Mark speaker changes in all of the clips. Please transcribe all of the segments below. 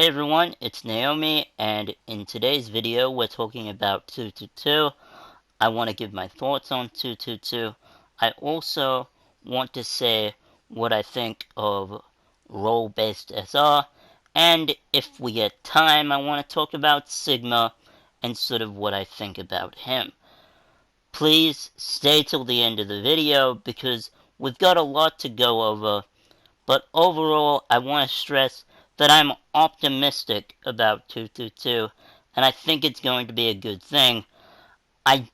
Speaker 1: Hey everyone, it's Naomi, and in today's video we're talking about 222. I want to give my thoughts on 222. I also want to say what I think of role-based SR, and if we get time I want to talk about Sigma and sort of what I think about him. Please stay till the end of the video because we've got a lot to go over. But overall, I want to stress that I'm optimistic about 222, and I think it's going to be a good thing. I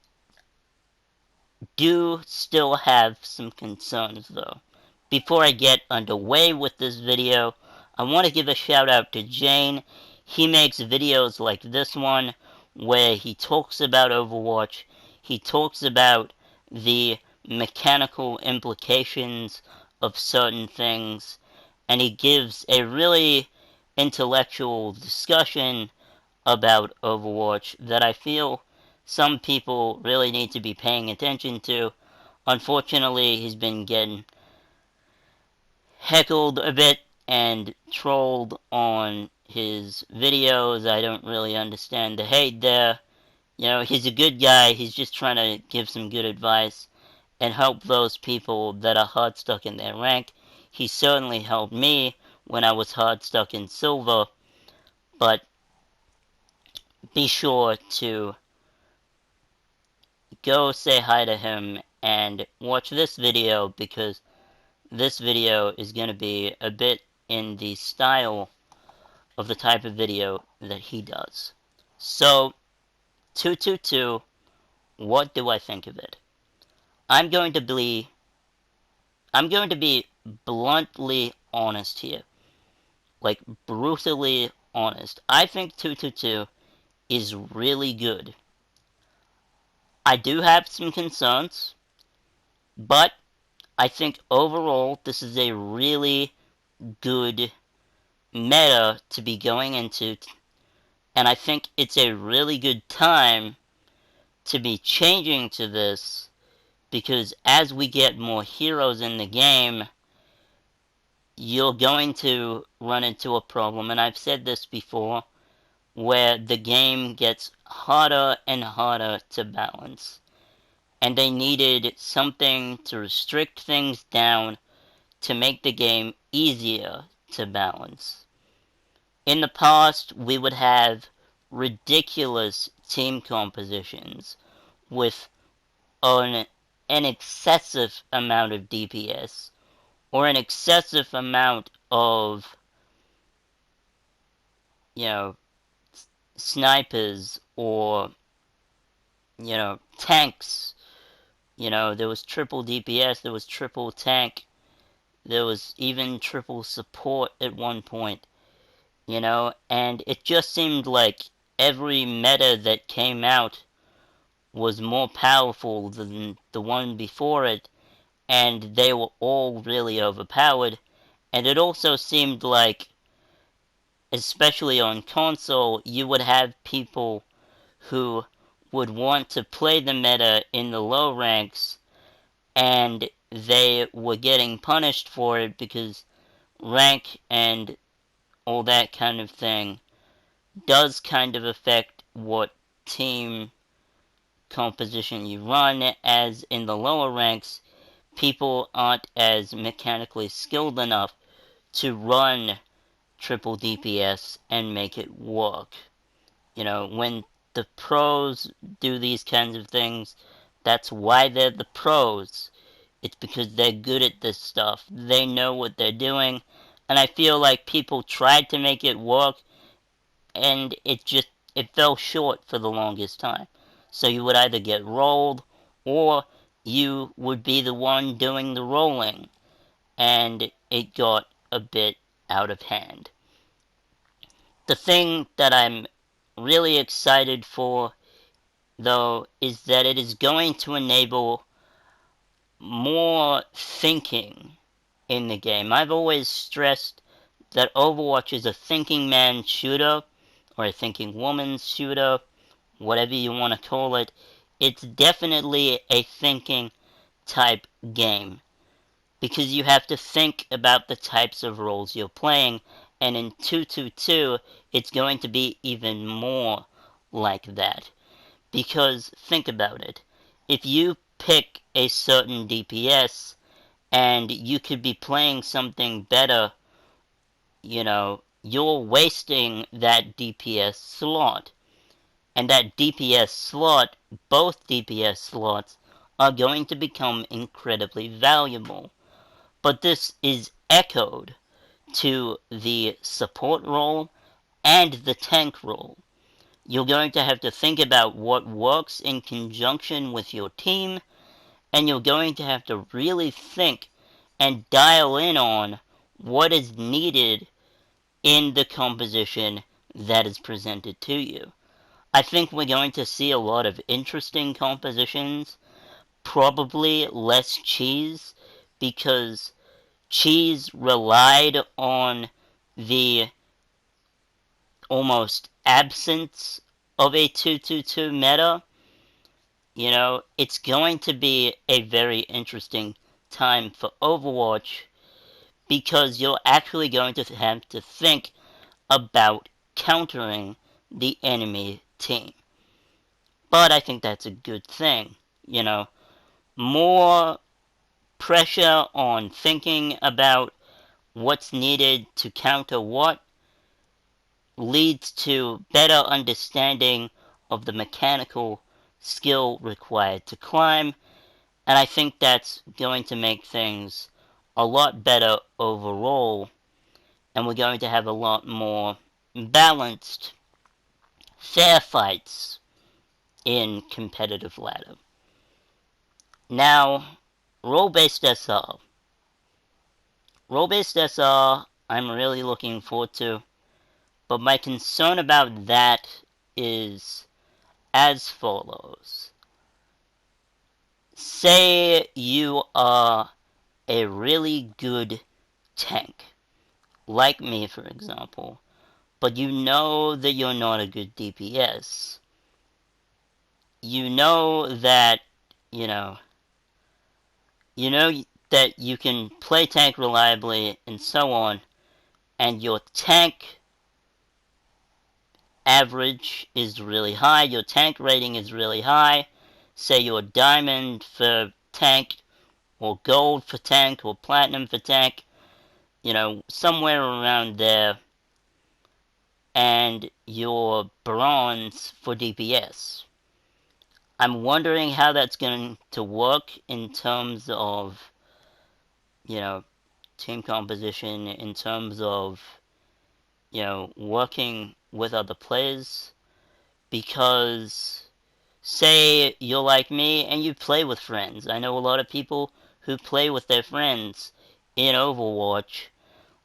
Speaker 1: do still have some concerns though. Before I get underway with this video, I want to give a shout out to Jayne. He makes videos like this one where he talks about Overwatch, he talks about the mechanical implications of certain things, and he gives a really intellectual discussion about Overwatch that I feel some people really need to be paying attention to. Unfortunately, he's been getting heckled a bit and trolled on his videos. I don't really understand the hate there. You know, he's a good guy. He's just trying to give some good advice and help those people that are hard stuck in their rank. He certainly helped me when I was hard stuck in silver, but be sure to go say hi to him and watch this video because this video is going to be a bit in the style of the type of video that he does. So, 222, what do I think of it? I'm going to be bluntly honest here. Like, brutally honest. I think 222 is really good. I do have some concerns, but I think overall this is a really good meta to be going into, and I think it's a really good time to be changing to this because as we get more heroes in the game, you're going to run into a problem, and I've said this before, where the game gets harder and harder to balance. And they needed something to restrict things down to make the game easier to balance. In the past, we would have ridiculous team compositions with an excessive amount of DPS or an excessive amount of, you know, snipers or, you know, tanks. You know, there was triple DPS, there was triple tank, there was even triple support at one point, you know, and it just seemed like every meta that came out was more powerful than the one before it, and they were all really overpowered, and it also seemed like, especially on console, you would have people who would want to play the meta in the low ranks, and they were getting punished for it because rank and all that kind of thing does kind of affect what team composition you run, as in the lower ranks, people aren't as mechanically skilled enough to run triple DPS and make it work. You know, when the pros do these kinds of things, that's why they're the pros. It's because they're good at this stuff. They know what they're doing, and I feel like people tried to make it work, and it fell short for the longest time. So you would either get rolled, or you would be the one doing the rolling, and it got a bit out of hand. The thing that I'm really excited for, though, is that it is going to enable more thinking in the game. I've always stressed that Overwatch is a thinking man shooter, or a thinking woman shooter, whatever you want to call it. It's definitely a thinking type game, because you have to think about the types of roles you're playing, And in 222, it's going to be even more like that. Because think about it. If you pick a certain DPS and you could be playing something better, you're wasting that DPS slot. And that DPS slot, both DPS slots, are going to become incredibly valuable. But this is echoed to the support role and the tank role. You're going to have to think about what works in conjunction with your team, and you're going to have to really think and dial in on what is needed in the composition that is presented to you. I think we're going to see a lot of interesting compositions, probably less cheese, because cheese relied on the almost absence of a 222 meta. It's going to be a very interesting time for Overwatch because you're actually going to have to think about countering the enemy team. But I think that's a good thing. More pressure on thinking about what's needed to counter what leads to better understanding of the mechanical skill required to climb, and I think that's going to make things a lot better overall, and we're going to have a lot more balanced, fair fights in competitive ladder. Now, role-based SR. Role-based SR, I'm really looking forward to, but my concern about that is as follows. Say you are a really good tank, like me for example, but you know that you're not a good DPS. You know that, you know, you know that you can play tank reliably and so on, and your tank average is really high, your tank rating is really high, say you're diamond for tank, or gold for tank, or platinum for tank, somewhere around there, and your bronze for DPS. I'm wondering how that's going to work in terms of, you know, team composition, in terms of, working with other players, because say you're like me and you play with friends. I know a lot of people who play with their friends in Overwatch.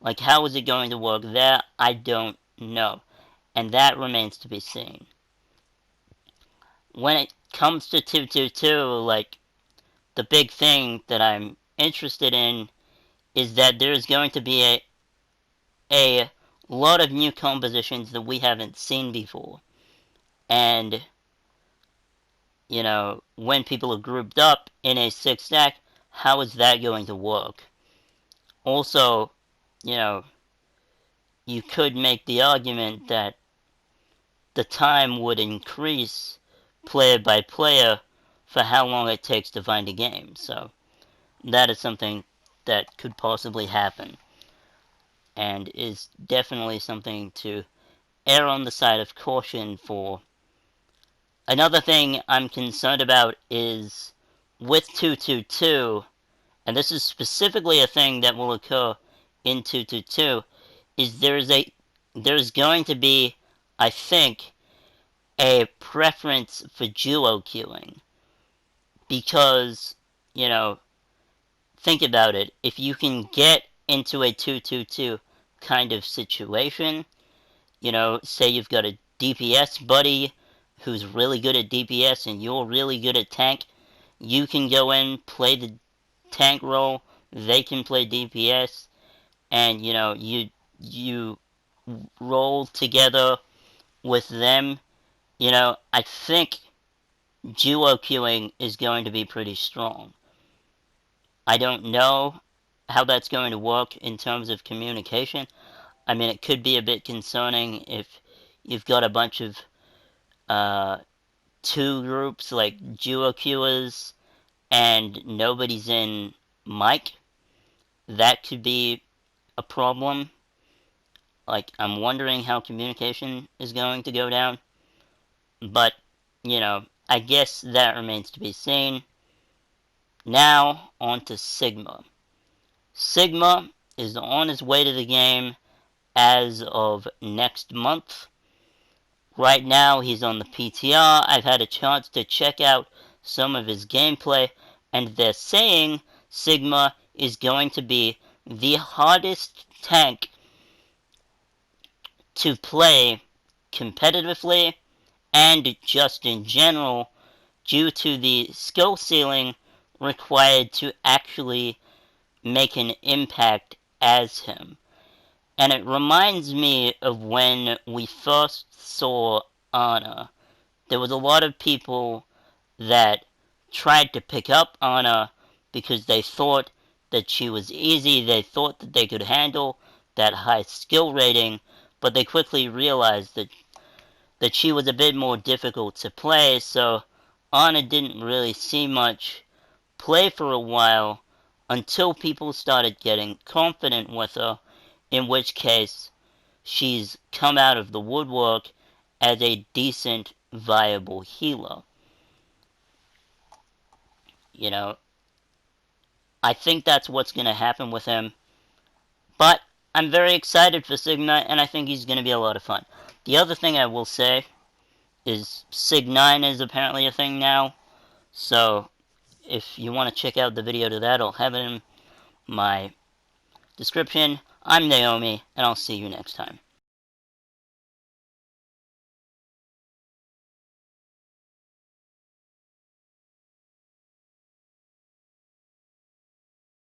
Speaker 1: Like, how is it going to work there? I don't know. And that remains to be seen. When it comes to 222, like, the big thing that I'm interested in is that there's going to be a lot of new compositions that we haven't seen before. And, when people are grouped up in a 6-stack, how is that going to work? Also, you could make the argument that the time would increase player by player for how long it takes to find a game. So that is something that could possibly happen and is definitely something to err on the side of caution for. Another thing I'm concerned about is with 222, and this is specifically a thing that will occur in 222, is there's going to be, I think, a preference for duo queuing. Because, think about it. If you can get into a 2-2-2 kind of situation, say you've got a DPS buddy who's really good at DPS and you're really good at tank, you can go in, play the tank role, they can play DPS, and, you roll together with them. I think duo queuing is going to be pretty strong. I don't know how that's going to work in terms of communication. I mean, it could be a bit concerning if you've got a bunch of uh, two groups like duo queuers and nobody's in mic. That could be a problem. Like, I'm wondering how communication is going to go down. But, I guess that remains to be seen. Now, on to Sigma. Sigma is on his way to the game as of next month. Right now, he's on the PTR. I've had a chance to check out some of his gameplay, and they're saying Sigma is going to be the hardest tank to play competitively and just in general due to the skill ceiling required to actually make an impact as him. And it reminds me of when we first saw Ana. There was a lot of people that tried to pick up Ana because they thought that she was easy, they thought that they could handle that high skill rating, but they quickly realized that she was a bit more difficult to play, so Ana didn't really see much play for a while until people started getting confident with her, in which case she's come out of the woodwork as a decent, viable healer. You know, I think that's what's going to happen with him, but I'm very excited for Sigma, and I think he's going to be a lot of fun. The other thing I will say is Sig 9 is apparently a thing now, so if you want to check out the video to that, I'll have it in my description. I'm Naomi, and I'll see you next time.